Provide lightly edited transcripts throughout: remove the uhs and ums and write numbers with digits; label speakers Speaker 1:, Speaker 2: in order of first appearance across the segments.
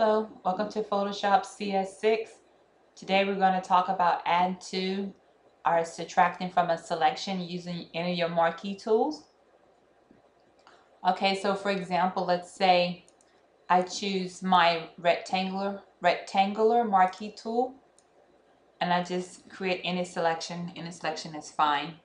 Speaker 1: Hello, welcome to Photoshop CS6. Today we're going to talk about add to or subtracting from a selection using any of your marquee tools. Okay, so for example, let's say I choose my rectangular marquee tool and I just create any selection. Any selection is fine.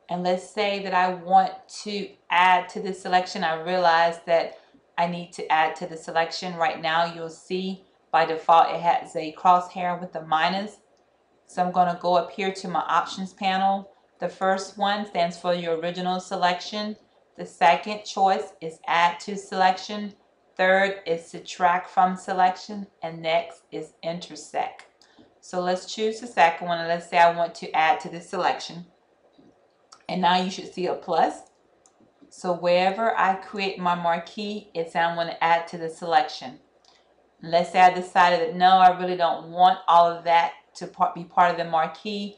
Speaker 1: And let's say that I want to add to this selection. I realize that I need to add to the selection. Right now you'll see by default it has a crosshair with a minus. So I'm going to go up here to my options panel. The first one stands for your original selection. The second choice is add to selection. Third is subtract from selection. And next is intersect. So let's choose the second one and let's say I want to add to this selection. And now you should see a plus. So wherever I create my marquee, it's I'm going to add to the selection. Let's say I decided that no, I really don't want all of that to be part of the marquee.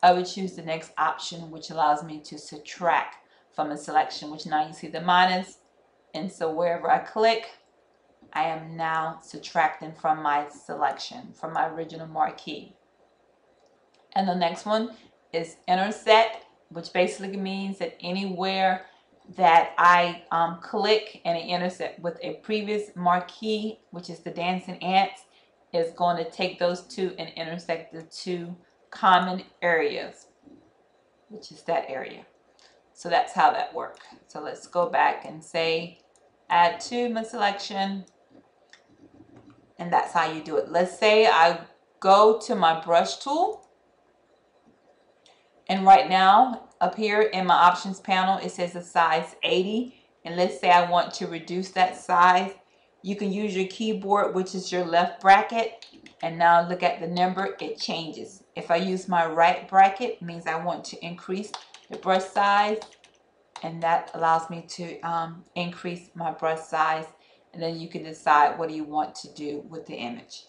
Speaker 1: I would choose the next option, which allows me to subtract from a selection, which now you see the minus. And so wherever I click, I am now subtracting from my selection, from my original marquee. And the next one is intersect, which basically means that anywhere that I click and it intersect with a previous marquee, which is the dancing ants, is going to take those two and intersect the two common areas, which is that area. So that's how that works. So let's go back and say add to my selection, and that's how you do it. Let's say I go to my brush tool, and right now up here in my options panel it says a size 80, and let's say I want to reduce that size. You can use your keyboard, which is your left bracket, and now look at the number, it changes. If I use my right bracket, it means I want to increase the brush size, and that allows me to increase my brush size, and then you can decide what do you want to do with the image.